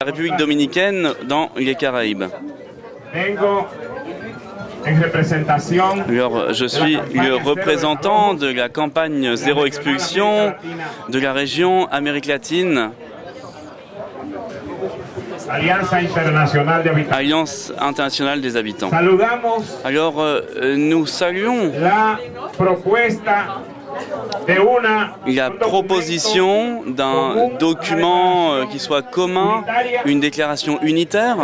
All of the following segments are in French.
La République dominicaine dans les Caraïbes. Alors, je suis le représentant de la campagne Zéro Expulsion de la région Amérique latine, Alliance internationale des habitants. Alors, nous saluons la proposition d'un document qui soit commun, une déclaration unitaire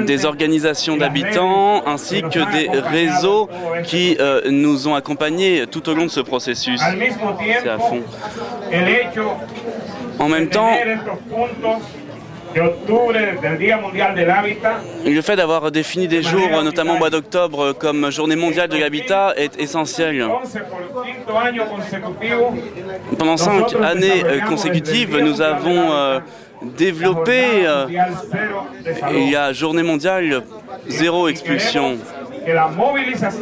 des organisations d'habitants ainsi que des réseaux qui nous ont accompagnés tout au long de ce processus. C'est à fond. En même temps, le fait d'avoir défini des jours, notamment au mois d'octobre, comme Journée mondiale de l'habitat est essentiel. Pendant 5 années consécutives, nous avons développé la Journée mondiale Zéro Expulsion.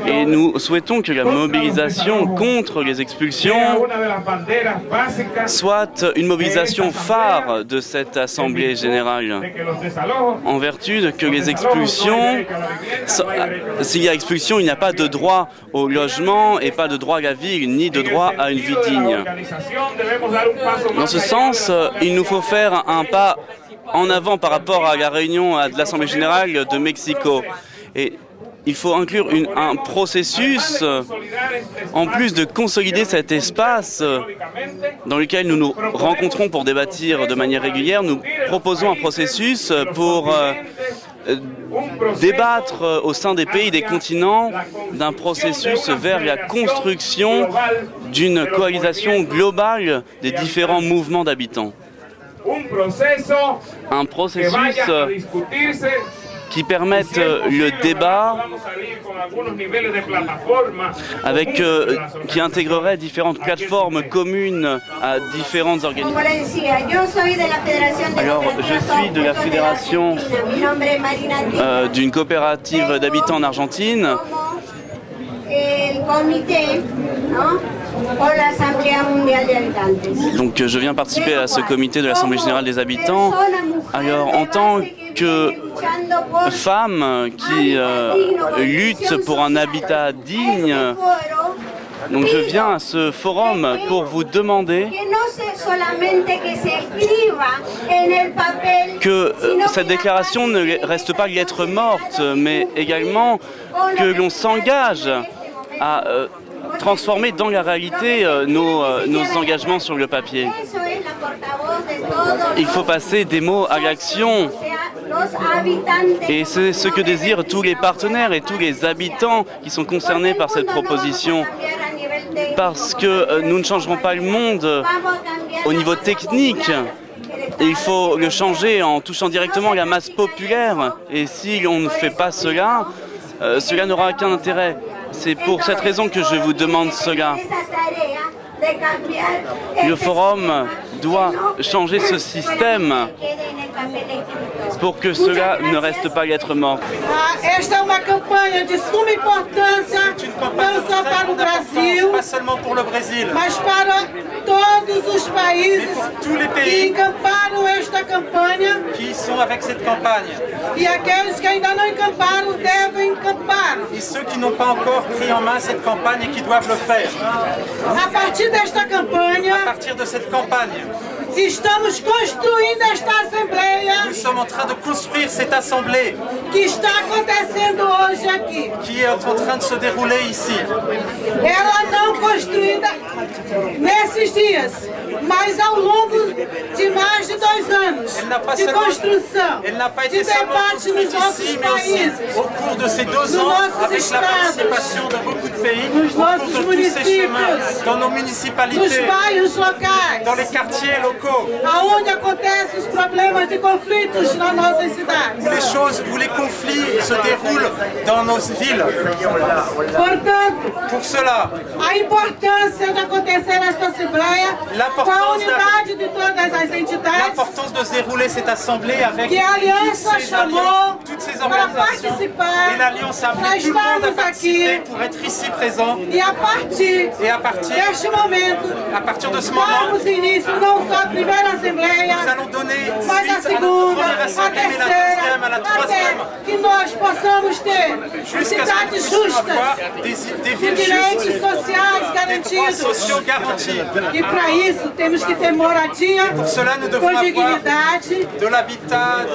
Et nous souhaitons que la mobilisation contre les expulsions soit une mobilisation phare de cette Assemblée générale, en vertu de que les expulsions, s'il y a expulsion, il n'y a pas de droit au logement et pas de droit à la vie, ni de droit à une vie digne. Dans ce sens, il nous faut faire un pas en avant par rapport à la réunion de l'Assemblée générale de Mexico. Et il faut inclure un processus, en plus de consolider cet espace dans lequel nous nous rencontrons pour débattre de manière régulière. Nous proposons un processus pour débattre au sein des pays, des continents, d'un processus vers la construction d'une coalisation globale des différents mouvements d'habitants. Un processus qui permettent le débat, qui intégrerait différentes plateformes communes à différentes organisations. Alors, je suis de la fédération d'une coopérative d'habitants en Argentine. Donc, je viens participer à ce comité de l'Assemblée générale des habitants. Alors, en tant que femme qui lutte pour un habitat digne, donc je viens à ce forum pour vous demander que cette déclaration ne reste pas lettre morte, mais également que l'on s'engage à transformer dans la réalité nos engagements sur le papier. Il faut passer des mots à l'action. Et c'est ce que désirent tous les partenaires et tous les habitants qui sont concernés par cette proposition. Parce que nous ne changerons pas le monde au niveau technique. Il faut le changer en touchant directement la masse populaire. Et si on ne fait pas cela, cela n'aura aucun intérêt. C'est pour cette raison que je vous demande cela. Le forum doit changer ce système pour que cela ne reste pas lettre morte. Esta é uma campanha de suma importância, não só para o Brasil, pas seulement pour le Brésil, mas para todos os países que encamparam esta campanha qui sont avec cette campagne. E aqueles que ainda não encamparam devem encampar. Et ceux qui n'ont pas encore pris en main cette campagne et qui doivent le faire. A partir desta campanha, à partir de cette campagne, estamos construindo esta Assembleia. Nous sommes en train de construire cette assemblée que está acontecendo hoje aqui. Qui est en train de se dérouler ici. Ela não construída nesses dias, mas ao longo de mais de 2 anos de construção, de debate nos nossos países, au cours de ces 2 ans, avec la participation de beaucoup de pays, nos nossos municípios, dans nos municipalités, nos bairros locais, dans les quartiers locaux, aonde acontecem os problemas de conflitos nas nossas cidades, où les conflits se déroulent dans nos villes. Portanto, pour cela, a importância de acontecer esta Assembleia com a unidade de todas as entidades, l'importance de de se dérouler cette assemblée avec que a aliança chamou toutes ces para organisations. participar, Et l'Alliance a para appelé tout le monde à estarmos participer aqui pour être ici présent. e a partir deste momento, À partir de ce moment, damos início não só à primeira assembleia, nous allons donner mas a suite à la segunda, première a assemblée, mais la terceira, deuxième, à la até troisième, que nós possamos ter jusqu'à ce que nous cidades puissions avoir justas, des com villes direitos justes, sociais des droits garantidos. sociaux garantis. E para isso temos que ter moradia Pour cela, nous devons com avoir dignidade. de l'habitat,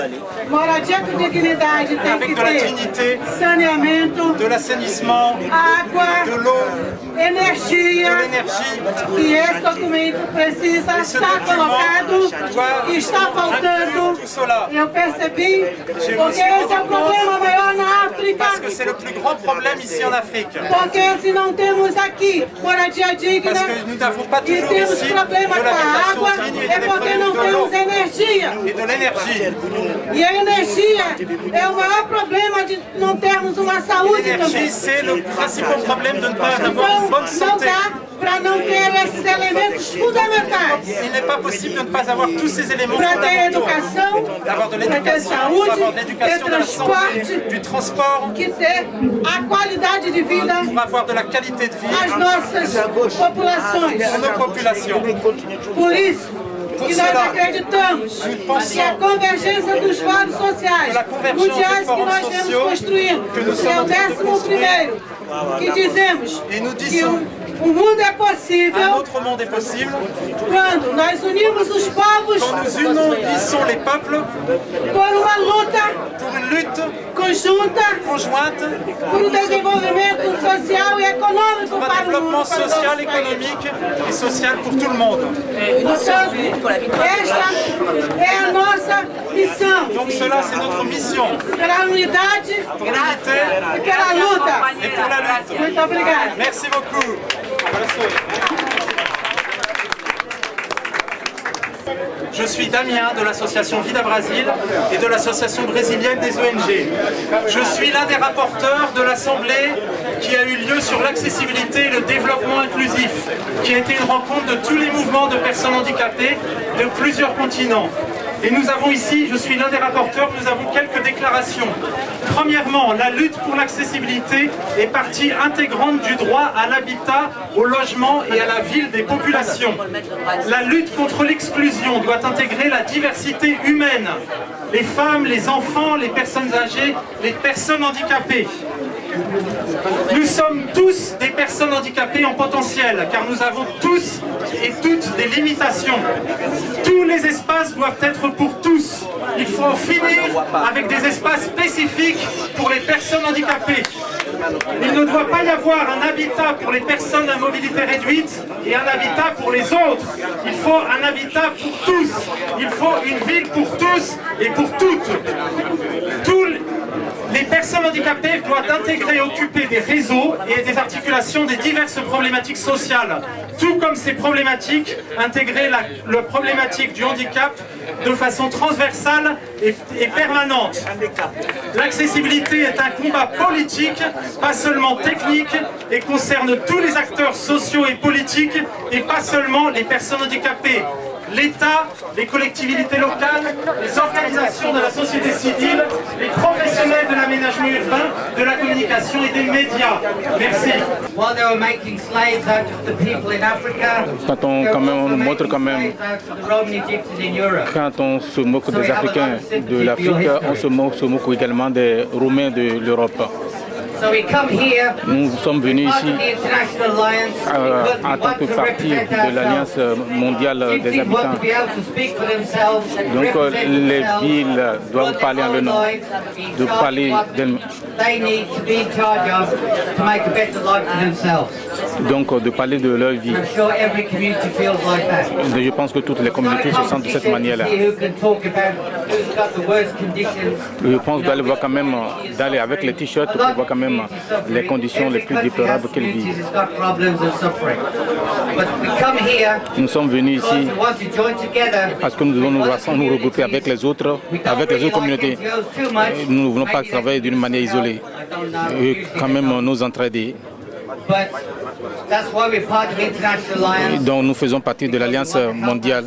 Moradia com dignidade tem avec que de la ter dignité, saneamento, de l'assainissement, água, de l'eau, energia. de l'énergie. E esse documento precisa estar colocado e está faltando. Eu percebi, porque esse é o problema maior na África. Parce que c'est le plus grand problème ici en Afrique. Porque se não temos aqui moradia digna Parce que nous n'avons pas e toujours temos ici problema de com a l'habitation água, digne et é des porque não problèmes de l'eau temos energia. et de l'énergie. E a energia é o maior problema de não termos uma saúde L'énergie, também. c'est le principal problème de ne pas avoir une bonne Então, não santé. dá para não ter esses elementos fundamentais. Il n'est pas possible de ne pas avoir tous ces éléments Para ter fondamentaux. educação, D'avoir de para ter l'éducation, saúde, d'avoir de ter l'éducation, de la santé, transporte, du transport, que ter a qualidade de vida pour avoir de la qualité de vie às nossas populações. pour nos populations. Por isso que nós acreditamos que a convergência dos fóruns sociais mundiais que nós temos construído, que é o 11º, que dizemos que o mundo é Un possível autre monde est possible. quando nós unimos os povos Quand nous unissons les peuples por uma luta pour une lutte conjunta conjointe, por um desenvolvimento social e econômico pour un para o développement mundo. Para o social, nosso país. économique et social pour tout le monde. Portanto, esta é a nossa missão, Donc cela, c'est notre mission. pela unidade Pour l'unité e pela luta. et pour la lutte. Muito obrigada. Merci beaucoup. Je suis Damien de l'association Vida Brasil et de l'association brésilienne des ONG. Je suis l'un des rapporteurs de l'assemblée qui a eu lieu sur l'accessibilité et le développement inclusif, qui a été une rencontre de tous les mouvements de personnes handicapées de plusieurs continents. Et nous avons ici, je suis l'un des rapporteurs, nous avons quelques déclarations. Premièrement, la lutte pour l'accessibilité est partie intégrante du droit à l'habitat, au logement et à la ville des populations. La lutte contre l'exclusion doit intégrer la diversité humaine, les femmes, les enfants, les personnes âgées, les personnes handicapées. Nous sommes tous des personnes handicapées en potentiel, car nous avons tous et toutes des limitations. Tous les espaces doivent être pour tous. Il faut en finir avec des espaces spécifiques pour les personnes handicapées. Il ne doit pas y avoir un habitat pour les personnes à mobilité réduite et un habitat pour les autres. Il faut un habitat pour tous. Il faut une ville pour tous et pour toutes. Les personnes handicapées doivent intégrer et occuper des réseaux et des articulations des diverses problématiques sociales. Tout comme ces problématiques, intégrer la problématique du handicap de façon transversale et permanente. L'accessibilité est un combat politique, pas seulement technique, et concerne tous les acteurs sociaux et politiques, et pas seulement les personnes handicapées. L'État, les collectivités locales, les organisations de la société civile, les professionnels de l'aménagement urbain, de la communication et des médias. Merci. Quand on montre quand même, quand on se moque des Africains de l'Afrique, on se moque également des Roumains de l'Europe. Nous sommes venus ici en tant que partie de l'Alliance mondiale des habitants. Donc les villes doivent parler en leur nom, de parler d'elles-mêmes. Donc de parler de leur vie. Je pense que toutes les communautés se sentent de cette manière-là. Je pense d'aller voir quand même, d'aller avec les t-shirts pour voir quand même les conditions les plus déplorables qu'elles vivent. Nous sommes venus ici parce que nous devons nous regrouper avec les autres communautés. Nous ne voulons pas travailler d'une manière isolée et quand même nous entraider. Donc nous faisons partie de l'Alliance mondiale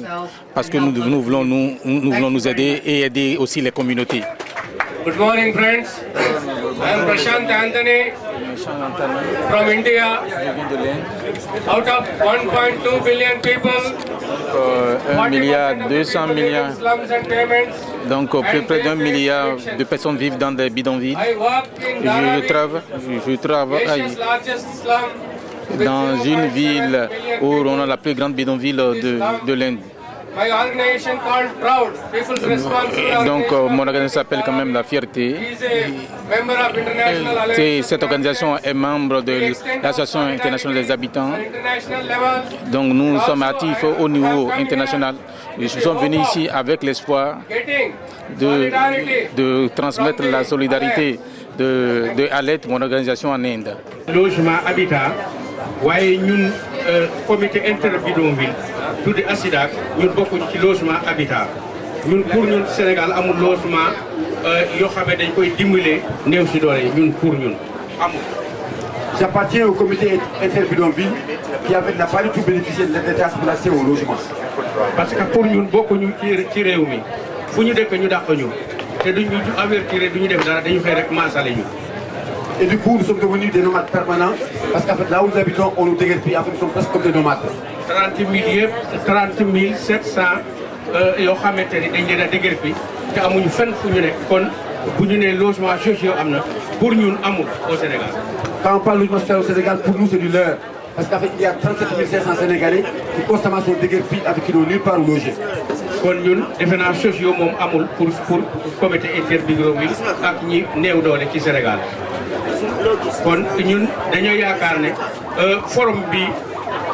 parce que nous voulons nous aider et aider aussi les communautés. Good morning, friends. I am Prashant Anthony from India. Out of 1.2 billion people, 1 milliard 200 millions, slums and payments. donc près d'1 milliard de personnes vivent dans des bidonvilles. I work in Je travaille Asia's largest slum. dans une ville où on a la plus grande bidonville de l'Inde. My organization called Proud, People's Responsible Donc Organization. mon organisation s'appelle quand même La Fierté. He is a member of International Alliance. Cette organisation est membre de l'Association internationale des habitants. International level, Donc nous sommes actifs au niveau international. Nous sommes venus ici avec l'espoir getting solidarity. de transmettre la solidarité de Alet, mon organisation en Inde. Logement habitat waaye ñun comité interbidonville tuddi ASIDAC ñun bokkuñ ci logement habitat ñun pour ñun Sénégal amul logement yoo xam ne dañ koy dimbale néew si doole ñun pour ñun amul. J'appartiens au comité interbidonville qui n'a pas du tout bénéficié de l'aide d'État pour l'accès au logement. Parce que pour ñun bokkuñu ci réew mi fu ñu dëkk ñu dàq ñu te duñu avertir duñu def dara dañu xëy rek maasale ñu. Et du coup, nous sommes devenus des nomades permanents parce qu'en fait, là où nous habitons, on nous déguerpit. En fait, nous sommes presque comme des nomades. 30 700 yoo xamante ni dañ leen a déguerpi te amuñu fenn fu ñu nekk kon bu ñu nee logement sociaux am na pour ñun amul au Sénégal. Quand on parle de logement social au Sénégal, pour nous, c'est du leurre. Parce qu'en fait, il y a 37 500 Sénégalais qui constamment sont déguerpis avec qui n'ont nulle part où loger. kon ñun defe naa sociaux moom amul pour comité interbidonville ak ñi néew doole ci Sénégal. kon ñun dañoo yaakaar ne forum bi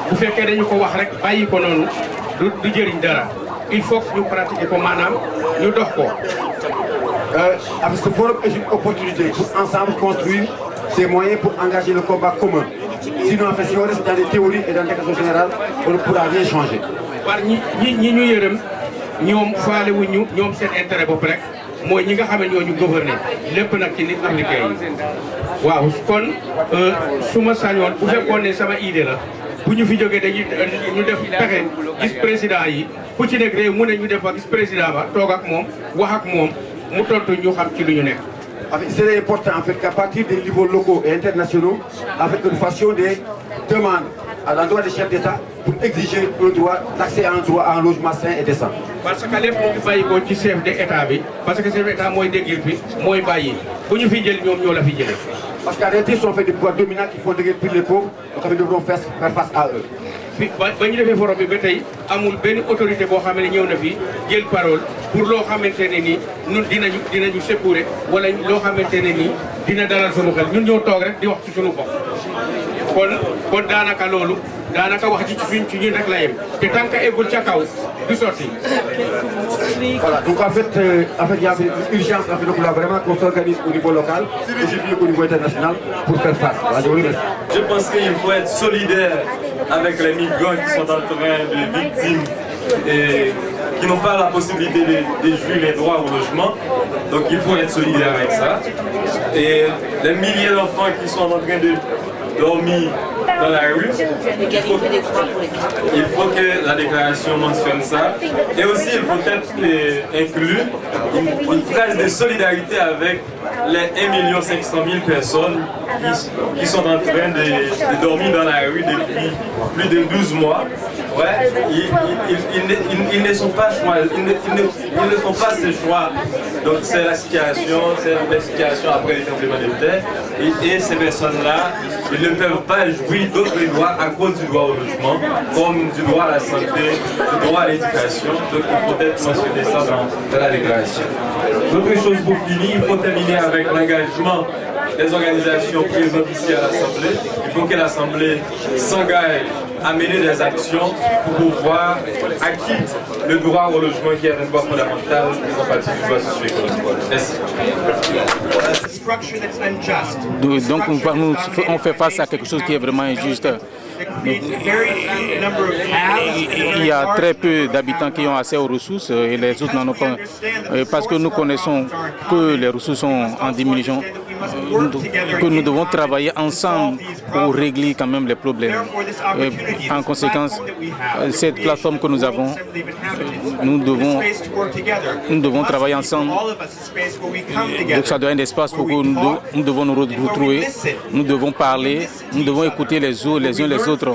bu fekkee dañu ko wax rek bàyyi ko noonu du jëriñ dara il faut que ñu pratiquer ko maanaam ñu dox ko. Avec ce forum est une opportunité pour ensemble construire des moyens pour engager le combat commun. Sinon, en fait, si on reste dans les théories et dans les questions générales, on ne pourra rien changer. par ñi ñu yërëm ñoom faale wuñu ñoom seen intérêt bopp rek mooy ñi nga xam ne ñoo ñu gouverner lépp nag ci nit africain yi. waaw kon su ma sañoon bu fekkoon ne sama idée la bu ñu fi jógee dañuy ñu def pexe gis président yi ku ci nekk réew mu ne ñu def fa gis président ba toog ak moom wax ak moom mu tontu ñu xam ci lu ñu nekk. C'est important en fait qu'à partir des niveaux locaux et internationaux, avec que nous fassions des demandes à l'endroit des chefs d'État pour exiger un droit d'accès à un logement sain et décent. Parce que lépp ñu bàyyi ko ci chef d'État bi parce que chef d'État mooy déguerpi mooy bàyyi bu ñu fi jël ñoom ñoo la fi jëlee. Parce qu'en réalité, ce sont fait des pouvoirs dominants qui font déguerpir les pauvres, donc nous devrons faire face à eux. fi ba ñu defee forum bi ba tey amul benn autorité boo xam ne ñëw na fi jël parole pour loo xamante ne nii ñun dinañu secourir wala loo xamante ne nii dina dalal sunu xel ñun ñoo toog rek di wax ci sunu bopp. kon daanaka loolu daanaka wax ci ñun rek la yem te tant que eggul ca kaw du sotti. Voilà, donc en fait, il y a une urgence, en fait, donc là, vraiment qu'on s'organise au niveau local et aussi au niveau international pour faire face. Voilà, je vous remercie. Je pense qu'il faut être solidaire avec les migrants qui sont en train de victimes et qui n'ont pas la possibilité de jouir les droits au logement. Donc il faut être solidaire avec ça. Et les milliers d'enfants qui sont en train de dormir dans la rue, il faut que la déclaration mentionne ça. Et aussi, il faut être inclus une phrase de solidarité avec les 1 500 000 personnes qui sont en train de dormir dans la rue depuis plus de 12 mois. Ouais, ils ne sont pas choisis, ils ne font pas ce choix. Donc c'est la situation après les tremblements de terre. Et ces personnes-là, ils ne peuvent pas jouir d'autres droits à cause du droit au logement, comme du droit à la santé, du droit à l'éducation. Donc il faut peut-être mentionner ça dans la déclaration. Autre chose pour finir, il faut terminer avec l'engagement des organisations présentes ici à l'Assemblée. Il faut que l'Assemblée s'engage à mener des actions pour pouvoir acquérir le droit au logement qui est un droit fondamental des partie du droit socio-économique. Merci. Donc on fait face à quelque chose qui est vraiment injuste. Il y a très peu d'habitants qui ont accès aux ressources et les autres n'en ont pas. Parce que nous connaissons que les ressources sont en diminution, que nous devons travailler ensemble pour régler quand même les problèmes. Et en conséquence, cette plateforme que nous avons, nous devons travailler ensemble. Donc ça doit être un espace pour que nous devons nous retrouver, nous devons parler, nous devons écouter les uns les autres,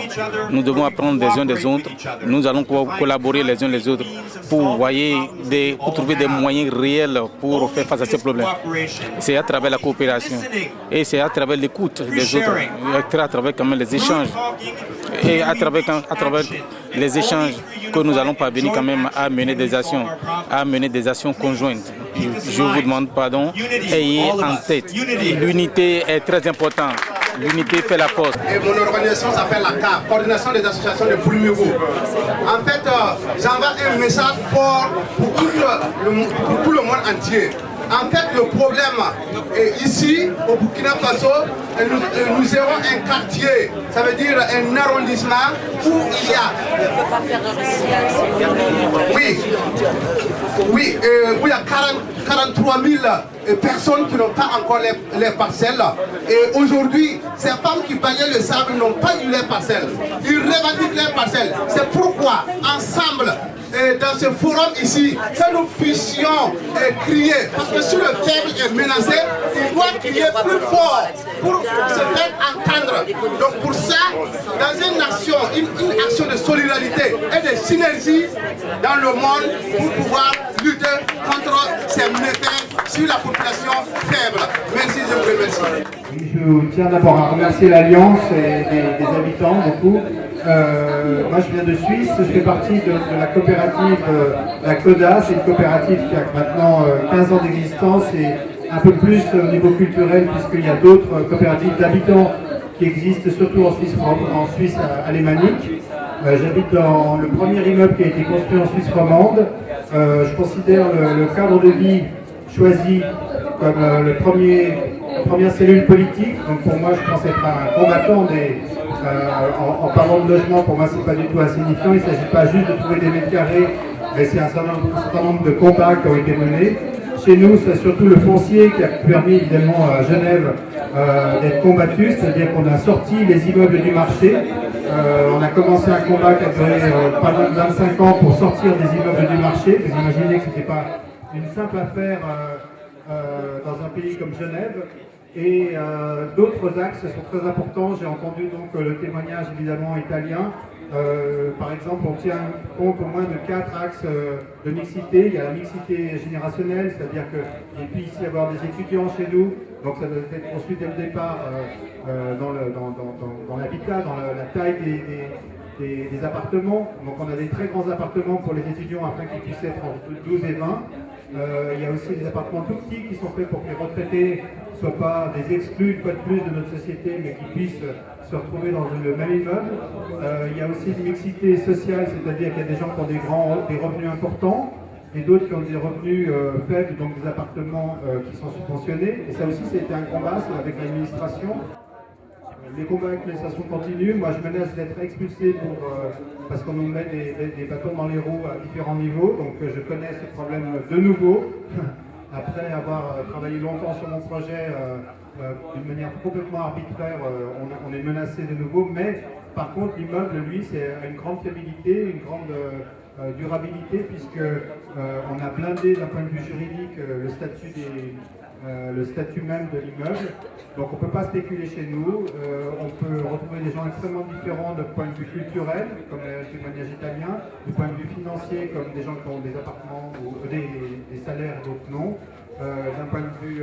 nous devons apprendre des uns des autres, nous allons collaborer les uns les autres pour trouver des moyens réels pour faire face à ces problèmes. C'est à travers la coopération et c'est à travers l'écoute des autres, à travers quand même les échanges et à travers les échanges que nous allons parvenir quand même à mener des actions conjointes. Je vous demande pardon, ayez en tête, l'unité est très importante. L'unité fait la force. Et mon organisation s'appelle la CAP, Coordination des associations de premier niveau. En fait, j'envoie un message fort pour tout le monde entier. En fait, le problème est ici, au Burkina Faso, nous avons un quartier, ça veut dire un arrondissement où il y a... où il y a 43 000 personnes qui n'ont pas encore les parcelles. Et aujourd'hui, ces femmes qui balayaient le sable n'ont pas eu les parcelles. Ils revendiquent les parcelles. C'est pourquoi, ensemble, dans ce forum ici, que nous puissions crier, parce que si le peuple est menacé, il doit crier plus fort pour se faire entendre. Donc pour ça, dans une action de solidarité et de synergie dans le monde, pour pouvoir lutter contre ces méfaits sur la population faible. Merci, je vous remercie. Je tiens d'abord à remercier l'Alliance et des habitants, beaucoup. Moi je viens de Suisse, je fais partie de la coopérative, la CODA, c'est une coopérative qui a maintenant 15 ans d'existence et un peu plus au niveau culturel puisqu'il y a d'autres coopératives d'habitants qui existent surtout en Suisse alémanique. J'habite dans le premier immeuble qui a été construit en Suisse romande. Je considère le cadre de vie choisi comme la première cellule politique. Donc pour moi je pense être un combattant en parlant de logement, pour moi c'est pas du tout insignifiant, il ne s'agit pas juste de trouver des mètres carrés, mais c'est un certain nombre de combats qui ont été menés. Chez nous, c'est surtout le foncier qui a permis évidemment à Genève d'être combattu, c'est-à-dire qu'on a sorti les immeubles du marché. On a commencé un combat qui a duré pas loin de 25 ans pour sortir des immeubles du marché. Vous imaginez que ce n'était pas une simple affaire dans un pays comme Genève. Et d'autres axes sont très importants. J'ai entendu donc le témoignage évidemment italien. Par exemple, on tient compte au moins de 4 axes de mixité. Il y a la mixité générationnelle, c'est-à-dire qu'il puisse y avoir des étudiants chez nous. Donc ça doit être construit dès le départ dans l'habitat, dans la taille des appartements. Donc on a des très grands appartements pour les étudiants afin qu'ils puissent être entre 12 et 20. Il y a aussi des appartements tout petits qui sont faits pour que les retraités ne soient pas des exclus une fois de plus de notre société, mais qu'ils puissent se retrouver dans le même immeuble. Il y a aussi une mixité sociale, c'est-à-dire qu'il y a des gens qui ont des revenus importants et d'autres qui ont des revenus faibles, donc des appartements qui sont subventionnés. Et ça aussi, c'était un combat avec l'administration. Les combats avec l'administration continuent. Moi, je menace d'être expulsé parce qu'on nous met des bâtons dans les roues à différents niveaux. Donc, je connais ce problème de nouveau. Après avoir travaillé longtemps sur mon projet d'une manière complètement arbitraire, on est menacé de nouveau. Mais par contre, l'immeuble, lui, c'est une grande fiabilité, une grande durabilité, puisque on a blindé d'un point de vue juridique le statut même de l'immeuble. Donc on ne peut pas spéculer chez nous. On peut retrouver des gens extrêmement différents d'un point de vue culturel, comme le témoignage italien, du point de vue financier, comme des gens qui ont des appartements ou des salaires et d'autres non. D'un point de vue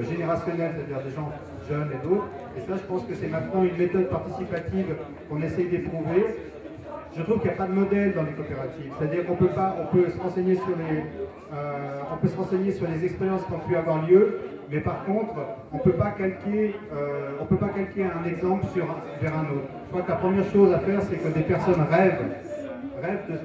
générationnel, c'est-à-dire des gens jeunes et d'autres. Et ça, je pense que c'est maintenant une méthode participative qu'on essaye d'éprouver. Je trouve qu'il n'y a pas de modèle dans les coopératives. C'est-à-dire qu'on peut se renseigner sur les expériences qui ont pu avoir lieu, mais par contre, on ne peut pas calquer un exemple vers un autre. Je crois que la première chose à faire, c'est que des personnes rêvent de